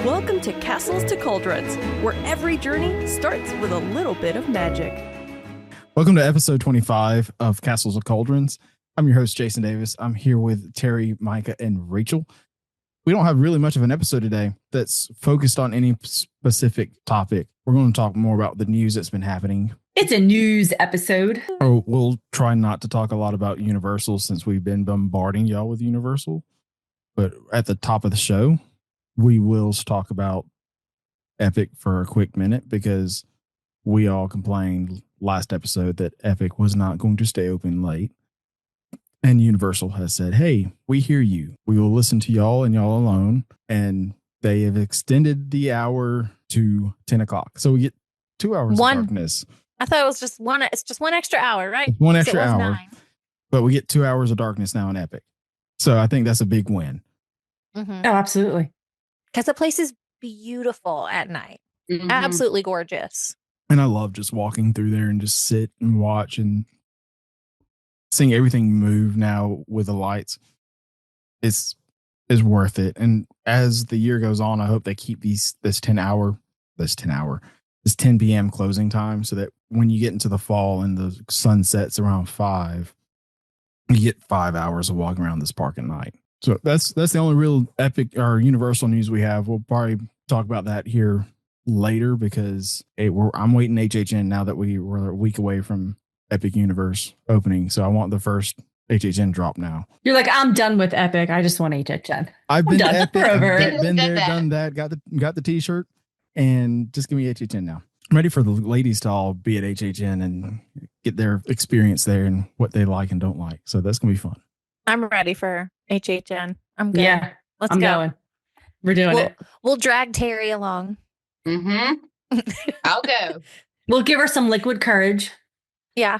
Welcome to Castles to Cauldrons, where every journey starts with a little bit of magic. Welcome to episode 25 of Castles of Cauldrons. I'm your host, Jason Davis. I'm here with Terry, Micah, and Rachel. We don't have really much of an episode today that's focused on any specific topic. We're going to talk more about the news that's been happening. It's a news episode. Oh, we'll try not to talk a lot about Universal since we've been bombarding y'all with Universal. But at the top of the show, we will talk about Epic for a quick minute because we all complained last episode that Epic was not going to stay open late. And Universal has said, hey, we hear you. We will listen to y'all and y'all alone. And they have extended the hour to 10 o'clock. So we get 2 hours of darkness. I thought it was just one. It's just one extra hour, right? It's one extra hour. 9. But we get 2 hours of darkness now in Epic. So I think that's a big win. Mm-hmm. Oh, absolutely. Because the place is beautiful at night. Mm-hmm. Absolutely gorgeous. And I love just walking through there and just sit and watch and seeing everything move now with the lights. Is worth it. And as the year goes on, I hope they keep this 10 p.m. closing time so that when you get into the fall and the sun sets around 5, you get 5 hours of walking around this park at night. So that's the only real Epic or Universal news we have. We'll probably talk about that here later because I'm waiting HHN now that we're a week away from Epic Universe opening. So I want the first HHN drop now. You're like, I'm done with Epic. I just want HHN. I've been to Epic, forever. been there, done that, got the t-shirt, and just give me HHN now. I'm ready for the ladies to all be at HHN and get their experience there and what they like and don't like. So that's going to be fun. I'm ready for HHN. I'm good. Yeah, Let's I'm go. going. We're doing it. We'll drag Terry along. Mm-hmm. I'll go. We'll give her some liquid courage. Yeah.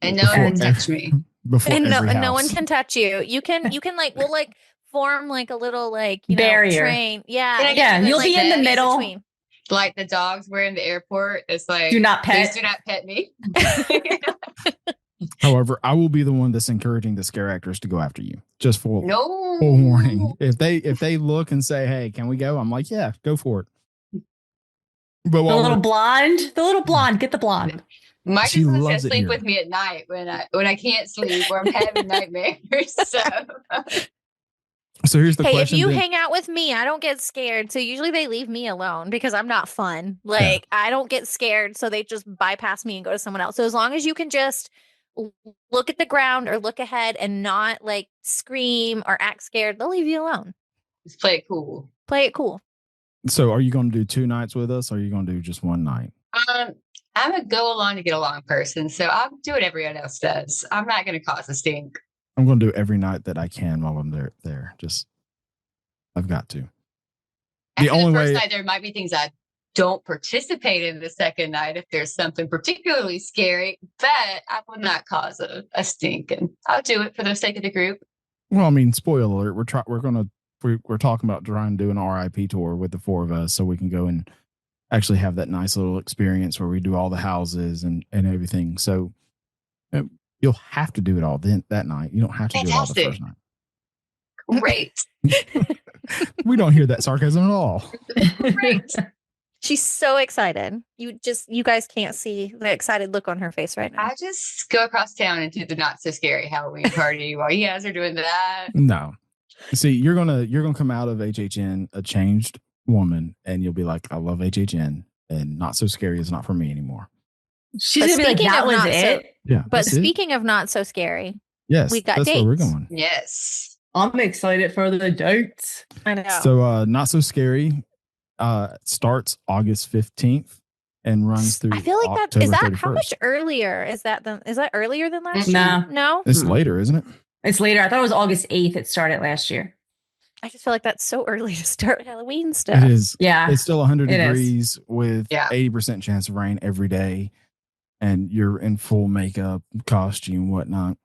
And no one can touch me. Before And every no one house. can touch you. You can we'll form like a little barrier. train. Yeah. Yeah, you'll be in the middle. Between. Like the dogs were in the airport. It's like, Do not please pet. do not pet me. However, I will be the one that's encouraging the scare actors to go after you. Just for No. full warning. If they look and say, "Hey, can we go?" I'm like, "Yeah, go for it." But The little blonde. Get the blonde. Mike She is going to loves it sleep here. with me at night when I can't sleep or I'm having nightmares. So here's the Hey, if question. you then. hang out with me, I don't get scared. So usually they leave me alone because I'm not fun. Like I don't get scared. So they just bypass me and go to someone else. So as long as you can just look at the ground or look ahead and not like scream or act scared, they'll leave you alone. Just play it cool. Play it cool. So are you going to do 2 nights with us or are you going to do just one night? I'm a go along to get along person. So I'll do what everyone else does. I'm not going to cause a stink. I'm going to do every night that I can while I'm there. Just, I've got to. After only the first way- night, there might be things I don't participate in the second night if there's something particularly scary, but I will not cause a stink, and I'll do it for the sake of the group. Well, I mean, spoiler alert, we're talking about trying to do an RIP tour with the 4 of us so we can go and actually have that nice little experience where we do all the houses and everything. So you'll have to do it all that night. You don't have to do it all the first night. Great. We don't hear that sarcasm at all. Great. She's so excited. You guys can't see the excited look on her face right now. I just go across town and do the not so scary Halloween party while you guys are doing that. No. See, you're gonna come out of HHN a changed woman, and you'll be like, I love HHN, and Not So Scary is not for me anymore. She's But going to be like, speaking that of was not it. Yeah. But that's it. speaking of not so scary, Yes, we've got that's where we're dates. going. Yes. I'm excited for the dates. I know. So Not So Scary starts August 15th and runs through I feel like October is that 31st. how much earlier is that earlier than last year? No. No? It's later, isn't it? It's later. I thought it was August 8th. It started last year. I just feel like that's so early to start Halloween stuff. It is. Yeah. It's still 100 It is. degrees with Yeah. 80% chance of rain every day. And you're in full makeup, costume, whatnot.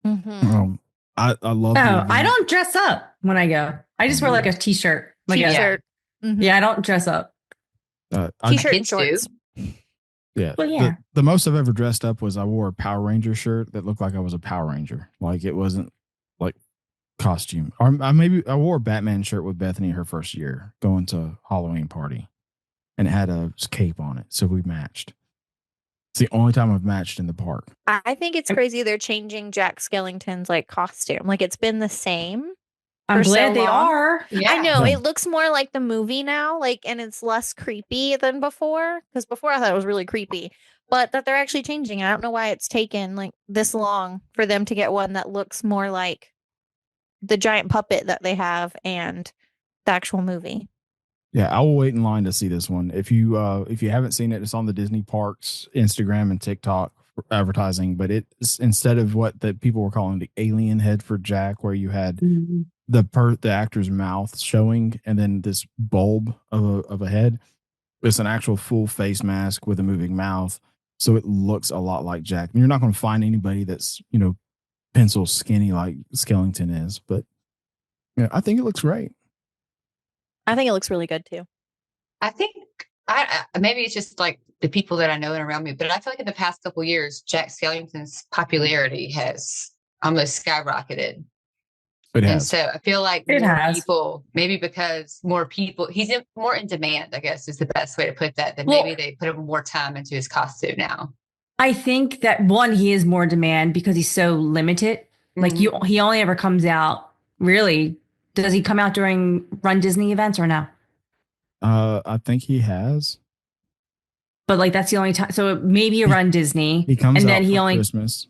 Mhm. I love Oh, the I event. don't dress up when I go. I just wear like a t-shirt. Like a- T-shirt. Mhm. Yeah, I don't dress up. T-shirt and Kids do. shorts. Yeah. Well, yeah. The most I've ever dressed up was I wore a Power Ranger shirt that looked like I was a Power Ranger. Like it wasn't like costume. Or maybe I wore a Batman shirt with Bethany her first year going to Halloween party, and it had a cape on it, so we matched. It's the only time I've matched in the park. I think it's crazy they're changing Jack Skellington's like costume. Like it's been the same. I'm for so glad they long. are. Yeah. I know Yeah. it looks more like the movie now, like, and it's less creepy than before. Because before I thought it was really creepy, but that they're actually changing. I don't know why it's taken like this long for them to get one that looks more like the giant puppet that they have and the actual movie. Yeah, I will wait in line to see this one. If you haven't seen it, it's on the Disney Parks Instagram and TikTok for advertising. But it's instead of what the people were calling the alien head for Jack, where you had Mhm. the actor's mouth showing and then this bulb of a head. It's an actual full face mask with a moving mouth, so it looks a lot like Jack. And you're not going to find anybody that's pencil skinny like Skellington is, but yeah, I think it looks great. I think it looks really good too. I think maybe it's just like the people that I know and around me, but I feel like in the past couple of years, Jack Skellington's popularity has almost skyrocketed. It And has. so I feel like It more has. people, maybe because more people, more in demand, I guess is the best way to put that. Then Well- maybe they put more time into his costume now. I think that one, he is more demand because he's so limited. Like Mhm. he only ever comes out really. Does he come out during Run Disney events or no? I think he has. But like that's the only time. So maybe a Run Disney. He comes and out then he for only Christmas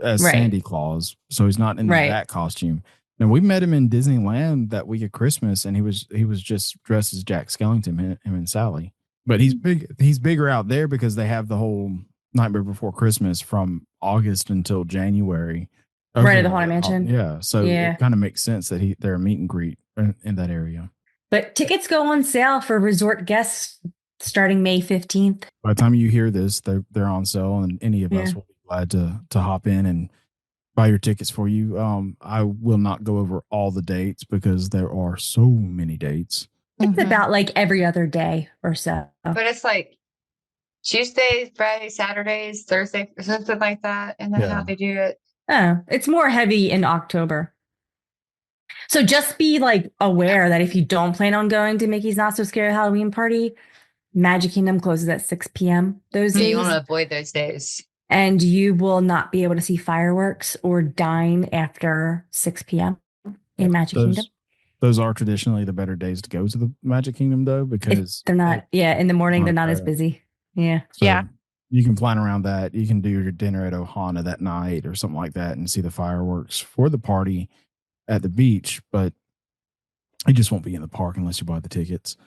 as Right. Sandy Claus, so he's not in Right. that costume. Now we met him in Disneyland that week of Christmas, and he was just dressed as Jack Skellington, him and Sally. But he's big. He's bigger out there because they have the whole Nightmare Before Christmas from August until January. Right, at the Haunted Mansion. Yeah, so Yeah. it kind of makes sense that they're a meet and greet in that area. But tickets go on sale for resort guests starting May 15th. By the time you hear this, they're on sale, and any of us Yeah. will be glad to hop in and buy your tickets for you. I will not go over all the dates because there are so many dates. It's Mhm. about like every other day or so. But it's like Tuesdays, Fridays, Saturdays, Thursday, or something like that. And then Yeah. how they do it. Oh, it's more heavy in October. So just be like aware that if you don't plan on going to Mickey's Not So Scary Halloween Party, Magic Kingdom closes at 6 p.m. those So you days. want to avoid those days. And you will not be able to see fireworks or dine after 6 p.m. in Magic Kingdom. Those are traditionally the better days to go to the Magic Kingdom, though, because They're not, in the morning, they're not as Okay. busy. Yeah. so Yeah. you can plan around that. You can do your dinner at Ohana that night or something like that and see the fireworks for the party at the beach, but it just won't be in the park unless you buy the tickets.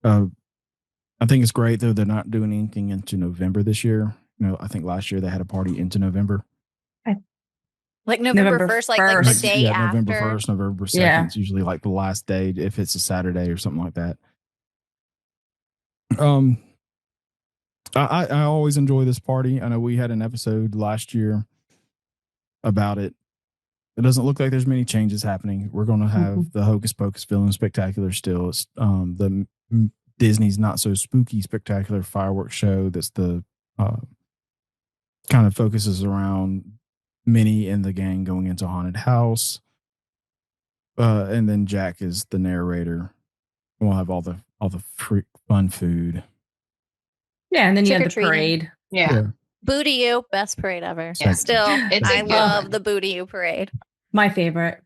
I think it's great, though. They're not doing anything into November this year. I think last year they had a party into November. Like November November 1st, like the 1st. day after. November 1st, November 2nd. Yeah. It's usually like the last day if it's a Saturday or something like that. I always enjoy this party. I know we had an episode last year about it. It doesn't look like there's many changes happening. We're going to have the Hocus Pocus Villain Spectacular still. It's the Disney's Not So Spooky Spectacular fireworks show that's the kind of focuses around Minnie and the gang going into a haunted house. And then Jack is the narrator. We'll have all the fun food. Yeah. And then you have the Trick-or-treating. parade. Yeah. Booty You, best parade ever. Yeah. Still, It's a I good love one. the Booty You parade. My favorite.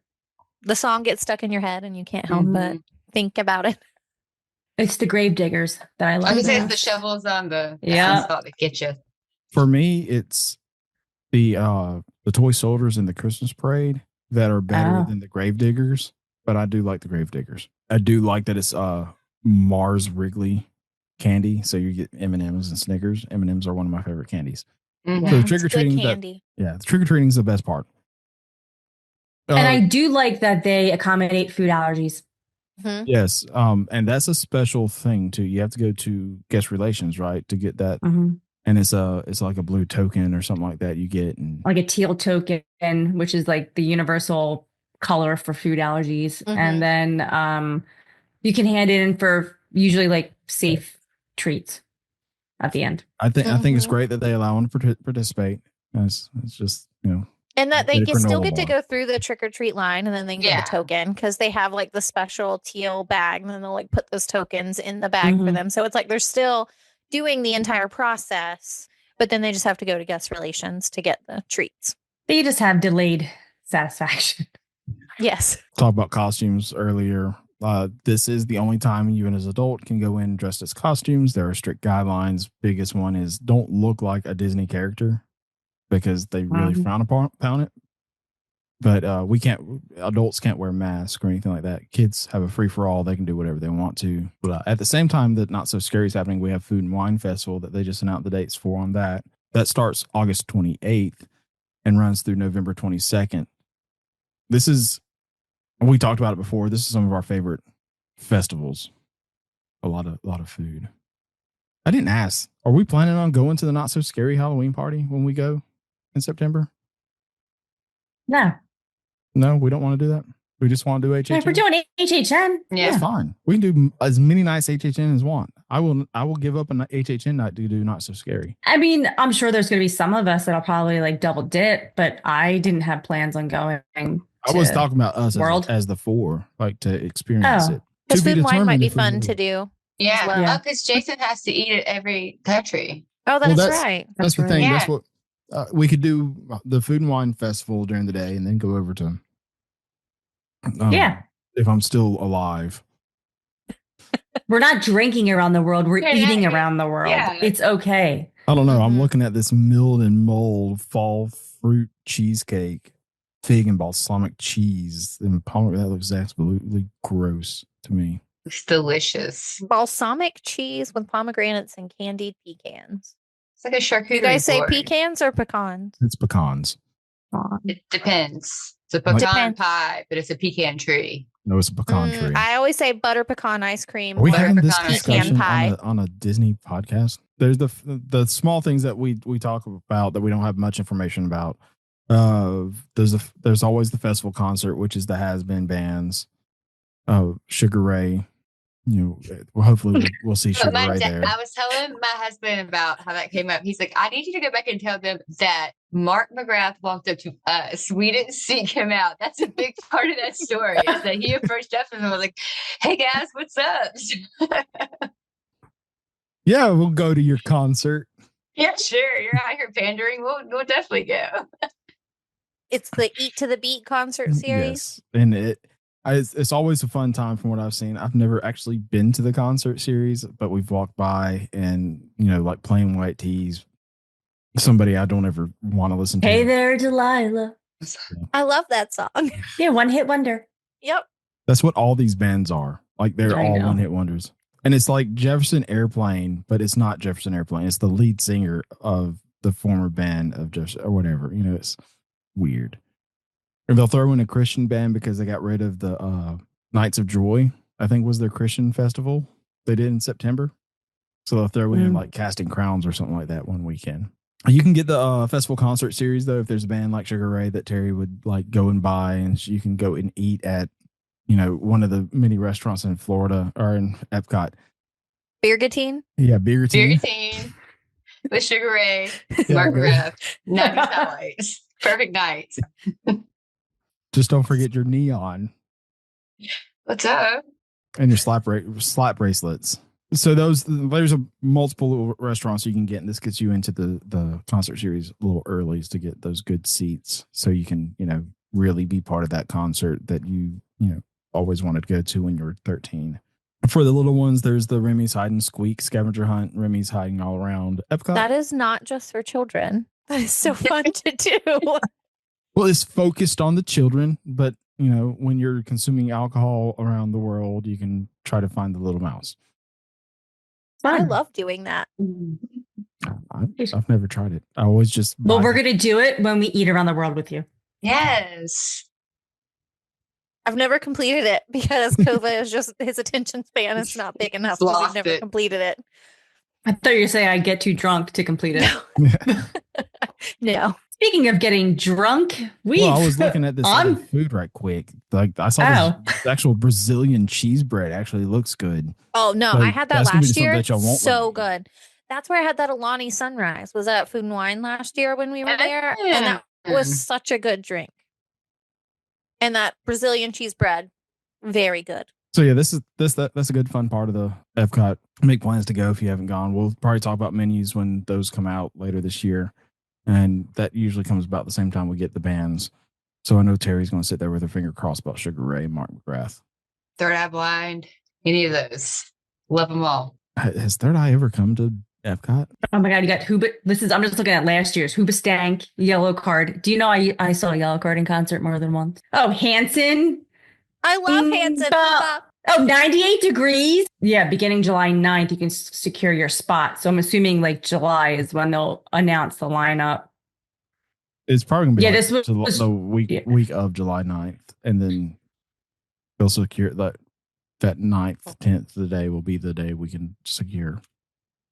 The song gets stuck in your head and you can't help but think about it. It's the grave diggers that I love. I was gonna say best. it's the shovels on the Yeah. asphalt that get you. For me, it's the toy soldiers in the Christmas parade that are better Oh. than the grave diggers. But I do like the grave diggers. I do like that it's Mars Wrigley candy, so you get M&Ms and Snickers. M&Ms are one of my favorite candies. Mhm. So It's trick or good treating, candy. the trick or treating is the best part. And I do like that they accommodate food allergies. Mhm. Yes, and that's a special thing too. You have to go to guest relations, right, to get that. Mhm. And it's like a blue token or something like that you get. And Like a teal token, which is like the universal color for food allergies. Mhm. And then you can hand it in for usually like safe treats at the end. I think it's Mhm. great that they allow them to participate. It's just And that they The still granola get to bar. go through the trick or treat line, and then they can get Yeah. the token because they have like the special teal bag, and then they'll like put those tokens in the bag for Mhm. them. So it's like they're still doing the entire process, but then they just have to go to guest relations to get the treats. They just have delayed satisfaction. Yes. Talk about costumes earlier. This is the only time you as an adult can go in dressed as costumes. There are strict guidelines. Biggest one is don't look like a Disney character because they really frown upon it. But adults can't wear masks or anything like that. Kids have a free for all. They can do whatever they want to. But at the same time that Not So Scary is happening, we have Food and Wine Festival that they just announced the dates for on that. That starts August 28th and runs through November 22nd. We talked about it before. This is some of our favorite festivals. A lot of food. I didn't ask. Are we planning on going to the Not So Scary Halloween party when we go in September? No, we don't want to do that. We just want to do HHN. If we're doing HHN, Yeah. Fine. We can do as many nights HHN as want. I will give up an HHN night to do Not So Scary. I mean, I'm sure there's going to be some of us that'll probably like double dip, but I didn't have plans on going. I was talking about us World? as the four, like to experience it. Because To be food and wine might determined be if we fun will. to do. Yeah. well. Yeah. Because Jason has to eat at every country. Oh, that's, that's- right. That's the right. thing. Yeah. That's what we could do the Food and Wine Festival during the day and then go over to. Yeah. If I'm still alive. We're not drinking around the world. We're Yeah, eating yeah, around the world. yeah. It's okay. I don't know. I'm Mhm. looking at this milled and mold fall fruit cheesecake, fig and balsamic cheese. And that looks absolutely gross to me. It's delicious. Balsamic cheese with pomegranates and candied pecans. It's like a charcuterie You guys say board. pecans or pecans? It's pecans. It depends. It's a Like- pecan Depends. pie, but it's a pecan tree. No, it's a pecan tree. I always say butter pecan ice cream. Are we or having this pecan discussion pie. on a Disney podcast? There's the small things that we talk about that we don't have much information about. There's always the festival concert, which is the has-been bands. Sugar Ray. Hopefully we'll see Sugar Ray there. I was telling my husband about how that came up. He's like, I need you to go back and tell them that Mark McGrath walked up to us. We didn't seek him out. That's a big part of that story. Is that he approached us and was like, "Hey guys, what's up?" Yeah, we'll go to your concert. Yeah, sure. You're out here pandering. We'll definitely go. It's the Eat to the Beat concert series. Yes, and it's always a fun time from what I've seen. I've never actually been to the concert series, but we've walked by and like Plain White Tees. Somebody I don't ever want to listen to. Hey there, Delilah. I love that song. Yeah, one hit wonder. Yep. That's what all these bands are. Like they're I all know. one hit wonders. And it's like Jefferson Airplane, but it's not Jefferson Airplane. It's the lead singer of the former band of Jefferson or whatever. It's weird. And they'll throw in a Christian band because they got rid of the Nights of Joy, I think was their Christian festival they did in September. So they'll throw in like Casting Crowns or something like that one weekend. You can get the festival concert series though if there's a band like Sugar Ray that Terry would like go and buy, and you can go and eat at one of the many restaurants in Florida or in Epcot. Birgatine. Yeah, Beer Team. Birgatine with Sugar Ray, Yeah, Mark right. McGrath, 90s highlights, perfect nights. Just don't forget your neon What's up? and your slap bracelets. So there's a multiple restaurants you can get, and this gets you into the concert series a little early to get those good seats, so you can really be part of that concert that you always wanted to go to when you were 13. For the little ones, there's the Remy's Hide and Squeak scavenger hunt. Remy's hiding all around Epcot. That is not just for children. That is so fun to do. Well, it's focused on the children, but when you're consuming alcohol around the world, you can try to find the little mouse. I Fun. love doing that. I've never tried it. I always just Well, buy we're it. going to do it when we eat around the world with you. Yes. I've never completed it because Kova is just his attention span is not big enough. So we've Lost never it. completed it. I thought you were saying I get too drunk to complete it. No. Speaking of getting drunk, Well, I was looking at this other food right quick. Like I saw this actual Brazilian cheese bread actually looks good. Oh no, So I had that that's gonna be last something year. that y'all won't So want. good. That's where I had that Alani Sunrise. Was that Food and Wine last year when we were there? And that was such a good drink. And that Brazilian cheese bread, very good. So yeah, that's a good fun part of the Epcot. Make plans to go if you haven't gone. We'll probably talk about menus when those come out later this year, and that usually comes about the same time we get the bands. So I know Terry's going to sit there with her finger crossed about Sugar Ray and Mark McGrath. Third Eye Blind, any of those. Love them all. Has Third Eye ever come to Epcot? Oh my God, you got Huba. I'm just looking at last year's Huba Stank, Yellow Card. Do you know I saw Yellow Card in concert more than once? Oh, Hanson. I love Hanson. 98 degrees. Yeah, beginning July 9th, you can secure your spot. So I'm assuming like July is when they'll announce the lineup. It's probably going to be this was the week of July 9th. And then they'll secure that 9th, 10th, the day will be the day we can secure.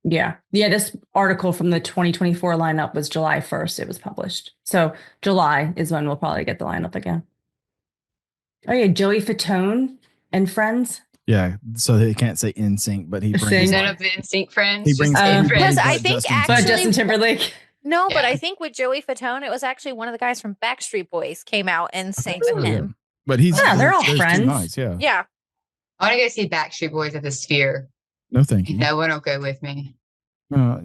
Yeah. This article from the 2024 lineup was July 1st. It was published. So July is when we'll probably get the lineup again. Oh yeah, Joey Fatone and friends. Yeah, so they can't say NSYNC, but he brings none of the NSYNC friends. He brings because I think actually Justin Timberlake. No, but I think with Joey Fatone, it was actually one of the guys from Backstreet Boys came out and sang with him. But they're all friends. Nice, yeah. Yeah. I want to go see Backstreet Boys at the Sphere. No, thank you. No one will go with me. I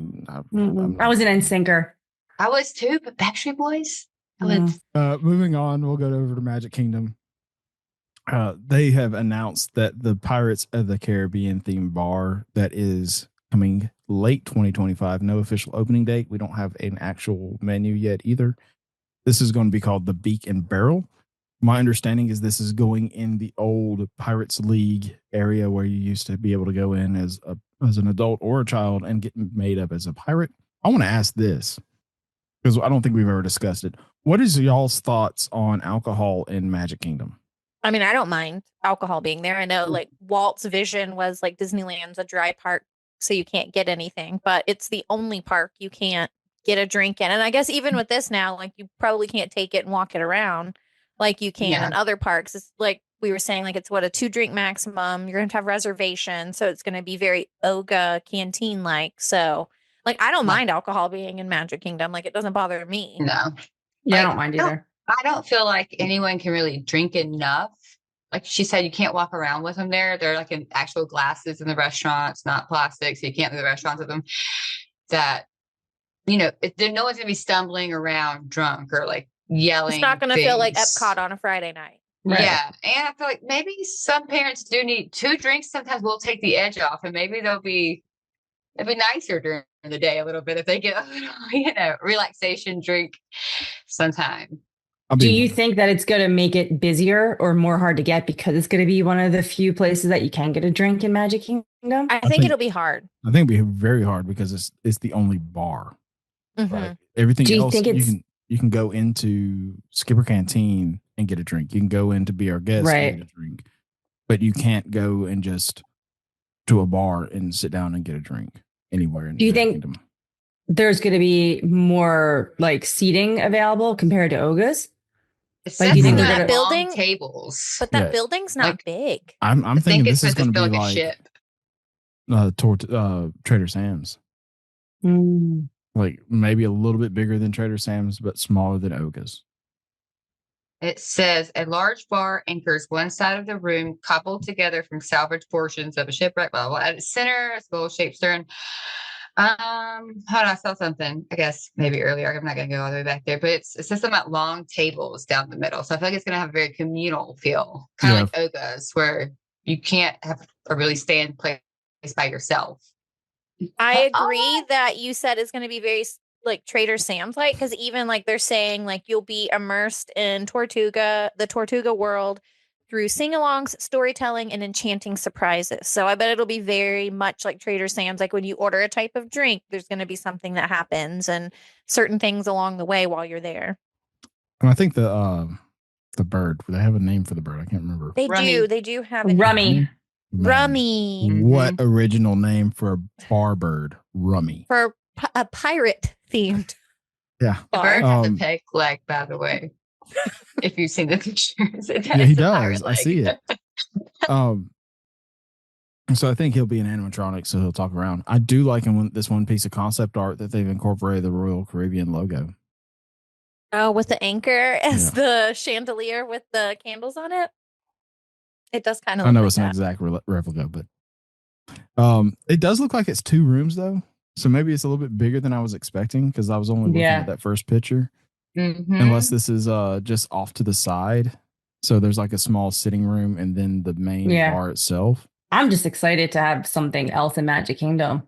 was an NSYNCer. I was too, but Backstreet Boys? Moving on, we'll go over to Magic Kingdom. They have announced that the Pirates of the Caribbean themed bar that is coming late 2025, no official opening date. We don't have an actual menu yet either. This is going to be called the Beak and Barrel. My understanding is this is going in the old Pirates League area where you used to be able to go in as an adult or a child and get made up as a pirate. I want to ask this because I don't think we've ever discussed it. What is y'all's thoughts on alcohol in Magic Kingdom? I mean, I don't mind alcohol being there. I know like Walt's vision was like Disneyland's a dry park, so you can't get anything, but it's the only park you can't get a drink in. And I guess even with this now, like you probably can't take it and walk it around like you can in other parks. It's like we were saying, like it's what, a 2-drink maximum. You're going to have reservations. So it's going to be very Oga canteen like. So like, I don't mind alcohol being in Magic Kingdom. Like it doesn't bother me. No. Yeah, I don't mind either. I don't feel like anyone can really drink enough. Like she said, you can't walk around with them there. They're like in actual glasses in the restaurants, not plastic. So you can't do the restaurants with them. That, no one's going to be stumbling around drunk or like yelling. It's not going to feel like Epcot on a Friday night. Right. Yeah. And I feel like maybe some parents do need 2 drinks. Sometimes we'll take the edge off and maybe it'll be nicer during the day a little bit if they get a little, relaxation drink sometime. Do you think that it's going to make it busier or more hard to get because it's going to be one of the few places that you can get a drink in Magic Kingdom? I think it'll be hard. I think it'll be very hard because it's the only bar. Mm-hmm. Right? Everything Do you else, think you can go into Skipper Canteen and get a drink. You can go in to be our guest and get a drink, but you can't go and just to a bar and sit down and get a drink anywhere. Do you think there's going to be more like seating available compared to Oga's? Like, you think that building tables, but that building's not big. I'm thinking this is going to be like Trader Sam's. Mm. Like maybe a little bit bigger than Trader Sam's, but smaller than Oga's. It says a large bar anchors one side of the room, coupled together from salvaged portions of a shipwreck. Blah, blah, blah. At its center, a bowl-shaped stern. I saw something, I guess maybe earlier. I'm not going to go all the way back there, but it says something about long tables down the middle. So I feel like it's going to have a very communal feel, kind of like Oga's, where you can't have a really stand place by yourself. I agree that you said it's going to be very like Trader Sam's like, because even like they're saying like you'll be immersed in the Tortuga world through sing-alongs, storytelling, and enchanting surprises. So I bet it'll be very much like Trader Sam's. Like when you order a type of drink, there's going to be something that happens and certain things along the way while you're there. And I think the bird, they have a name for the bird. I can't remember. They do have a Rummy. Rummy. What original name for a bar bird? Rummy. For a pirate themed. Yeah. The bird has a peg leg, by the way. If you've seen the pictures, he does. I see it. So I think he'll be an animatronic, so he'll talk around. I do like this one piece of concept art that they've incorporated the Royal Caribbean logo. Oh, with the anchor as Yeah. the chandelier with the candles on it. It does kind of I look know like it's an that. exact replica, but it does look like it's 2 rooms though. So maybe it's a little bit bigger than I was expecting because I was only looking Yeah. at that first picture. Mhm. Unless this is just off to the side. So there's like a small sitting room and then the main Yeah. bar itself. I'm just excited to have something else in Magic Kingdom.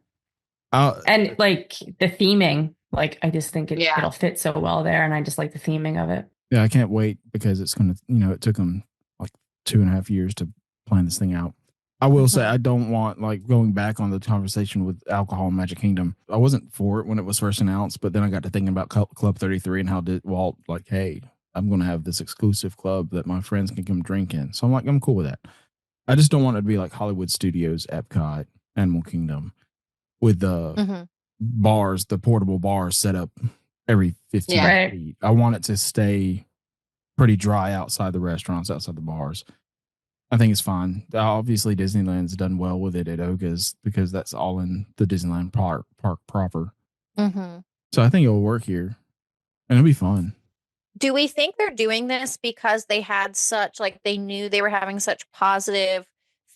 Uh, And like the theming, like I just think Yeah. it'll fit so well there. And I just like the theming of it. yeah, I can't wait because it's going to, it took them like 2.5 years to plan this thing out. I will say I don't want like going back on the conversation with alcohol in Magic Kingdom. I wasn't for it when it was first announced, but then I got to thinking about Club 33 and how did Walt like, hey, I'm going to have this exclusive club that my friends can come drink in. So I'm like, I'm cool with that. I just don't want it to be like Hollywood Studios, Epcot, Animal Kingdom with the Mm-hmm. bars, the portable bars set up every 15 Yeah. Right. feet. I want it to stay pretty dry outside the restaurants, outside the bars. I think it's fine. Obviously, Disneyland's done well with it at Oga's because that's all in the Disneyland park proper. Mm-hmm. So I think it'll work here, and it'll be fun. Do we think they're doing this because they had such like they knew they were having such positive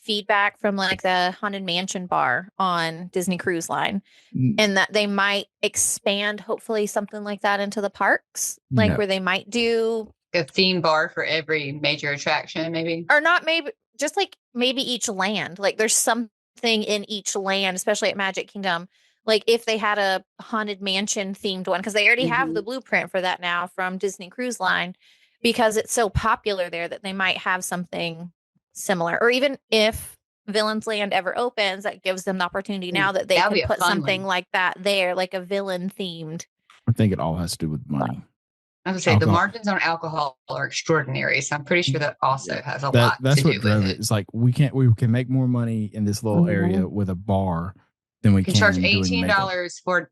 feedback from like the Haunted Mansion bar on Disney Cruise Line, and that they might expand hopefully something like that into the parks, like No. where they might do A theme bar for every major attraction, maybe. or not, maybe just like maybe each land, like there's something in each land, especially at Magic Kingdom, like if they had a Haunted Mansion themed one, because they already have the blueprint for that now from Disney Cruise Line, because it's so popular there that they might have something similar. Or even if Villain's Land ever opens, that gives them the opportunity now that they That'd can be a put fun something one. like that there, like a villain themed. I think it all has to do with money. I was gonna say the Alcohol. margins on alcohol are extraordinary, so I'm pretty sure that also has a lot That's to what do drove with it. It's like we can make more money in this little area with a bar than we You can charge doing makeup. $18 for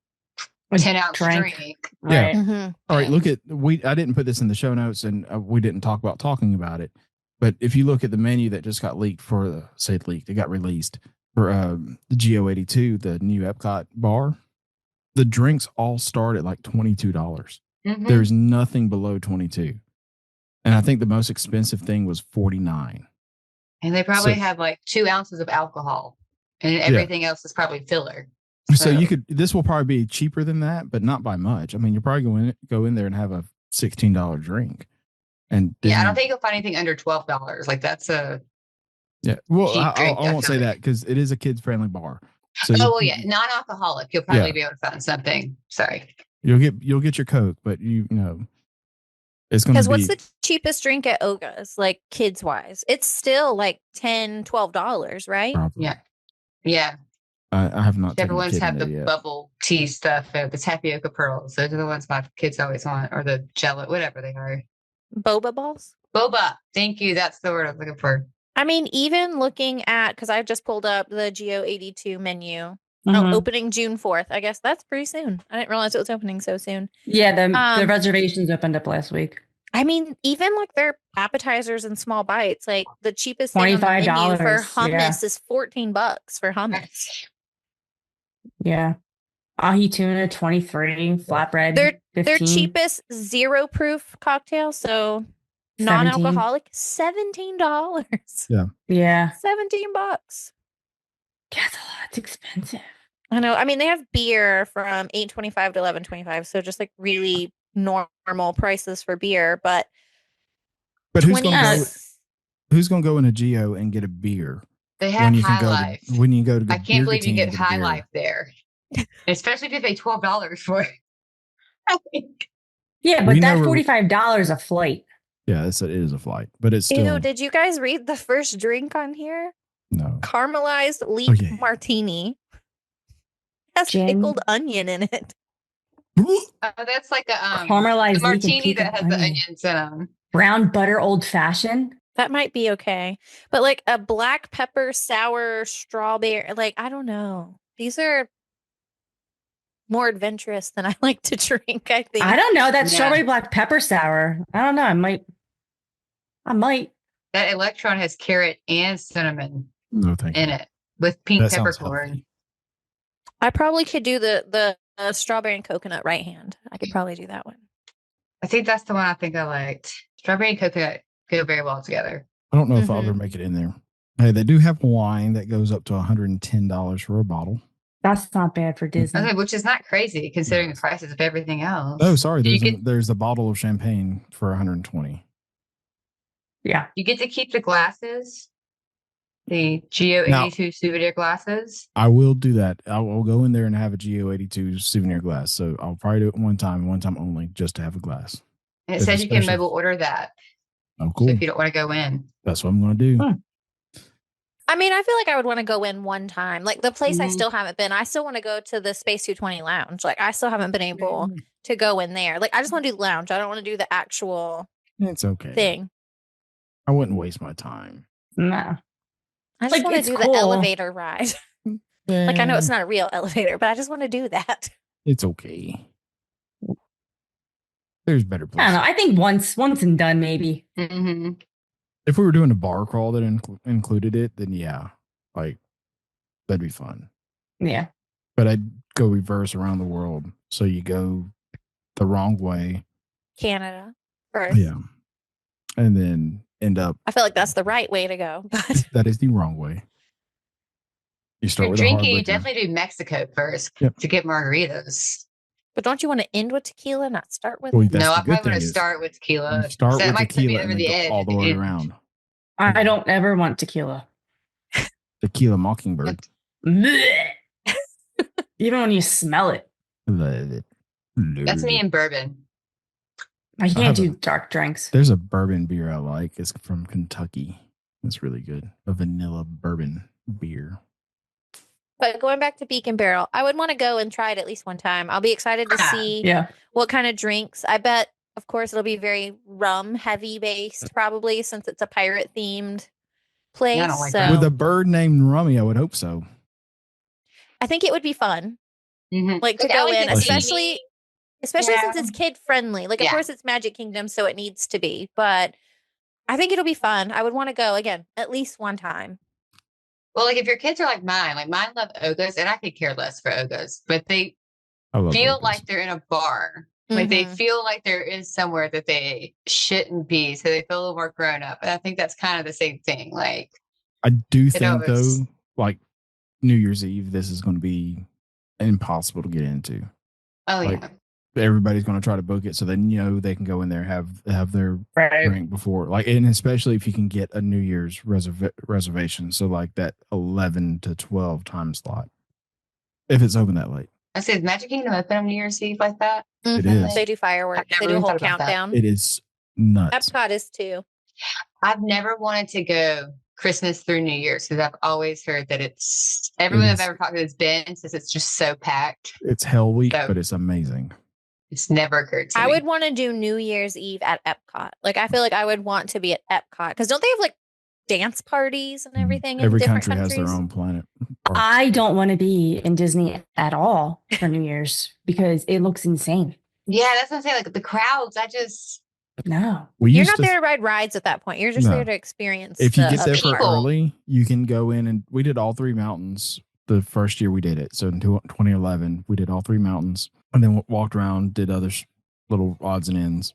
A 10-ounce drink. drink. Right. Mm-hmm. All right, look at I didn't put this in the show notes, and we didn't talk about talking about it. But if you look at the menu that just got leaked it got released for the GO82, the new Epcot bar, the drinks all start at like $22. Mhm. There's nothing below 22, and I think the most expensive thing was 49. And they probably So- have like 2 ounces of alcohol, and everything else is probably filler. So you could. This will probably be cheaper than that, but not by much. I mean, you're probably go in there and have a $16 drink. And Yeah, I Disney- don't think you'll find anything under $12. Like that's a Yeah, well, cheap drink, I won't say definitely. that because it is a kids friendly bar. So yeah, non-alcoholic. You'll probably be able to find something. Sorry. you'll get your Coke, but you know it's going to Because be. what's the cheapest drink at Oga's, like kids wise? It's still like $10-$12, right? Probably. Yeah. I have not. taken a Everyone's kid have in the there yet. bubble tea stuff, the tapioca pearls. Those are the ones my kids always want, or the jello, whatever they are. Boba balls. Boba. Thank you. That's the word I was looking for. I mean, even looking at, because I just pulled up the GO82 menu. Mhm. Opening June 4th. I guess that's pretty soon. I didn't realize it was opening so soon. Yeah, the Um, reservations opened up last week. I mean, even like their appetizers and small bites, like the cheapest thing on the menu for $25, hummus yeah. is $14 for hummus. Yeah. Ahi tuna, 23, flatbread, Their 15. cheapest zero proof cocktail, so 17. non-alcoholic, $17. Yeah. $17. That's a lot. It's expensive. I know. I mean, they have beer from $8.25 to $11.25, so just like really normal prices for beer. But But who's going to go? 20 Who's going to go in a Geo and get a beer They have when you can High go Life. when you go to? I can't believe you Beer get Canteen and High a beer? Life there, especially if you pay $12 for it. I think. Yeah, Well, but that's we're- $45 a flight. Yeah, it is a flight, but it's still Ew, did you guys read the first drink on here? no. Caramelized leek yeah. martini. Has Gin. pickled onion in it. That's like a Caramelized the leek and martini that pickled has the onion. onions in them. Brown butter old fashioned. That might be okay. But like a black pepper sour strawberry, like I don't know. These are more adventurous than I like to drink, I think. I don't know. That Yeah. strawberry black pepper sour. I don't know. I might. That Electron has carrot and cinnamon No, thank you. in it with pink That sounds peppercorn. healthy. I probably could do the strawberry and coconut right hand. I could probably do that one. I think that's the one I think I liked. Strawberry and coconut go very well together. I don't know if I'll ever make it in there. Hey, they do have wine that goes up to $110 for a bottle. That's not bad for Disney. Okay, which is not crazy considering the prices of everything else. Oh, sorry. You There's a bottle of champagne for 120. Yeah. You get to keep the glasses, the Geo 82 souvenir glasses. I will do that. I will go in there and have a Geo 82 souvenir glass. So I'll probably do it one time only, just to have a glass. And it says you can mobile order that. Oh, cool. So if you don't want to go in. That's what I'm going to do. I mean, I feel like I would want to go in one time. Like the place I still haven't been. I still want to go to the Space 220 lounge. Like I still haven't been able to go in there. Like I just want to do the lounge. I don't want to do the actual It's okay. thing. I wouldn't waste my time. No. I just want to do the elevator ride. Like I know it's not a real elevator, but I just want to do that. It's okay. There's better places. I don't know. I think once and done, maybe. Mm-hmm. If we were doing a bar crawl that included it, then yeah, like that'd be fun. Yeah. But I'd go reverse around the world. So you go the wrong way. Canada first. Yeah. And then end up. I feel like that's the right way to go. But that is the wrong way. You start with drinking, you definitely do Mexico first to get margaritas. But don't you want to end with tequila, not start with it? No, I probably want to start with tequila. Start with tequila and then go all the way around. I don't ever want tequila. Tequila Mockingbird. Even when you smell it. That's me and bourbon. I can't do dark drinks. There's a bourbon beer I like. It's from Kentucky. It's really good. A vanilla bourbon beer. But going back to Beacon Barrel, I would want to go and try it at least one time. I'll be excited to see what kind of drinks. I bet, of course, it'll be very rum heavy based, probably, since it's a pirate themed place. Yeah, I don't like that. With a bird named Rummy, I would hope so. I think it would be fun, like to go in, especially since it's kid friendly. Like, of course, it's Magic Kingdom, so it needs to be. But I think it'll be fun. I would want to go again at least one time. Well, like if your kids are like mine love Ogos, and I could care less for Ogos, but they feel like they're in a bar. Like they feel like there is somewhere that they shouldn't be, so they feel a little more grown up. And I think that's kind of the same thing. Like I do think though, like New Year's Eve, this is going to be impossible to get into. Oh yeah. Everybody's going to try to book it so they know they can go in there have their drink before, like, and especially if you can get a New Year's reservation, so like that 11 to 12 time slot if it's open that late. I said Magic Kingdom open on New Year's Eve like that. It is. They do fireworks. They do a whole countdown. It is nuts. Epcot is too. I've never wanted to go Christmas through New Year's because I've always heard that everyone I've ever talked to has been says it's just so packed. It's Hell Week, but it's amazing. It's never occurred to me. I would want to do New Year's Eve at Epcot. Like, I feel like I would want to be at Epcot because don't they have like dance parties and everything? Every in different country countries? has their own planet. I don't want to be in Disney at all for New Year's because it looks insane. Yeah, that's what I'm saying. Like the crowds, no. You're not there to ride rides at that point. You're just there to experience. If you get there for early, you can go in, and we did all three mountains the first year we did it. So in 2011, we did all three mountains. And then walked around, did other little odds and ends.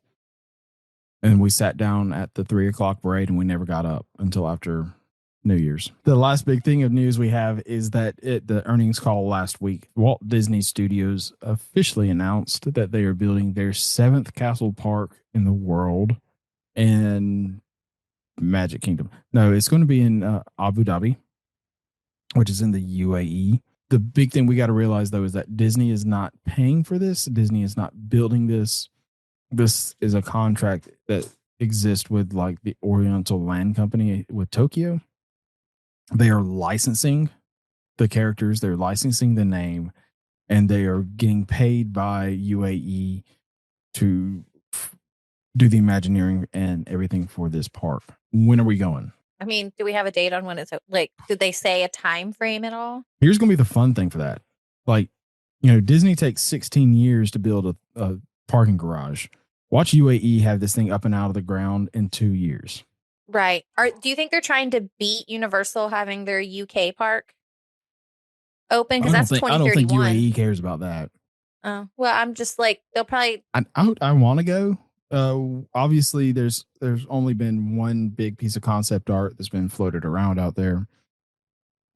And we sat down at the 3:00 parade and we never got up until after New Year's. The last big thing of news we have is that the earnings call last week, Walt Disney Studios officially announced that they are building their 7th castle park in the world in Magic Kingdom. No, it's going to be in Abu Dhabi, which is in the UAE. The big thing we got to realize, though, is that Disney is not paying for this. Disney is not building this. This is a contract that exists with like the Oriental Land Company with Tokyo. They are licensing the characters. They're licensing the name, and they are getting paid by UAE to do the Imagineering and everything for this park. When are we going? I mean, do we have a date on when it's like, did they say a time frame at all? Here's going to be the fun thing for that. Like, you know, Disney takes 16 years to build a parking garage. Watch UAE have this thing up and out of the ground in 2 years. Right. Do you think they're trying to beat Universal having their UK park open? Because that's 2031. I don't think UAE cares about that. Oh, well, I'm just like, they'll probably. I want to go, Obviously, there's only been one big piece of concept art that's been floated around out there.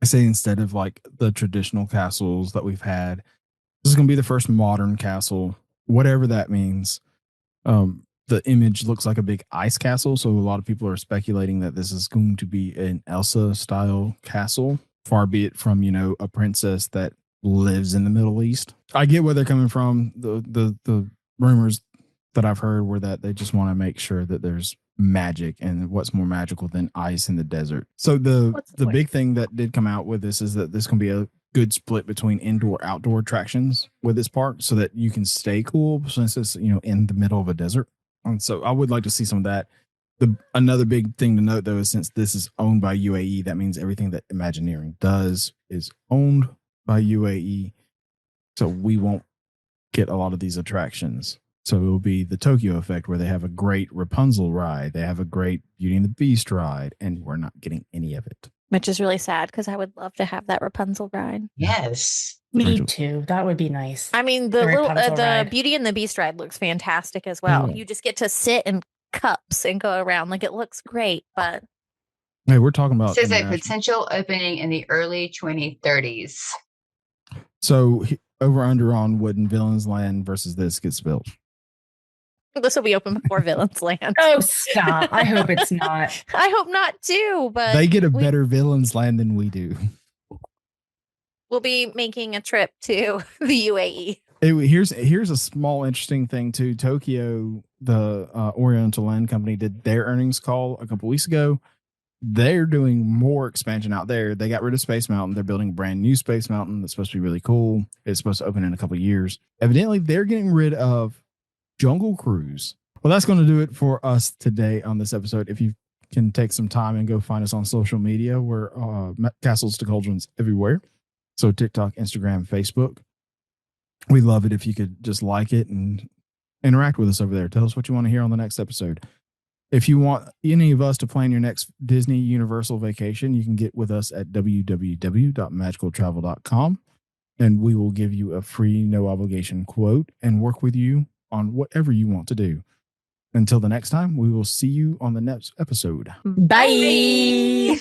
I say instead of like the traditional castles that we've had, this is going to be the first modern castle, whatever that means. The image looks like a big ice castle, so a lot of people are speculating that this is going to be an Elsa style castle. Far be it from a princess that lives in the Middle East. I get where they're coming from. The rumors that I've heard were that they just want to make sure that there's magic, and what's more magical than ice in the desert. So the big thing that did come out with this is that this can be a good split between indoor outdoor attractions with this park, so that you can stay cool since it's in the middle of a desert. And so I would like to see some of that. Another big thing to note though is since this is owned by UAE, that means everything that Imagineering does is owned by UAE. So we won't get a lot of these attractions. So it will be the Tokyo effect, where they have a great Rapunzel ride, they have a great Beauty and the Beast ride, and we're not getting any of it. Which is really sad because I would love to have that Rapunzel ride. Yes. Me too. That would be nice. I mean, the Rapunzel ride. Beauty and the Beast ride looks fantastic as well. Yeah. You just get to sit in cups and go around. Like, it looks great, but Hey, we're talking about This is a potential opening in the early 2030s. So over under on Wooden Villains Land versus this gets built. this will be open before Villains Land. Oh, stop. I hope it's not. I hope not too, but They get a better Villains Land than we do. we'll be making a trip to the UAE. Here's a small interesting thing too. Tokyo, the Oriental Land Company, did their earnings call a couple weeks ago. They're doing more expansion out there. They got rid of Space Mountain. They're building a brand new Space Mountain that's supposed to be really cool. It's supposed to open in a couple of years. Evidently, they're getting rid of Jungle Cruise. Well, that's going to do it for us today on this episode. If you can take some time and go find us on social media, we're Castles to Cauldrons everywhere. So TikTok, Instagram, Facebook. We love it if you could just like it and interact with us over there. Tell us what you want to hear on the next episode. If you want any of us to plan your next Disney Universal vacation, you can get with us at www.magicaltravel.com, and we will give you a free, no obligation quote and work with you on whatever you want to do. Until the next time, we will see you on the next episode. Bye.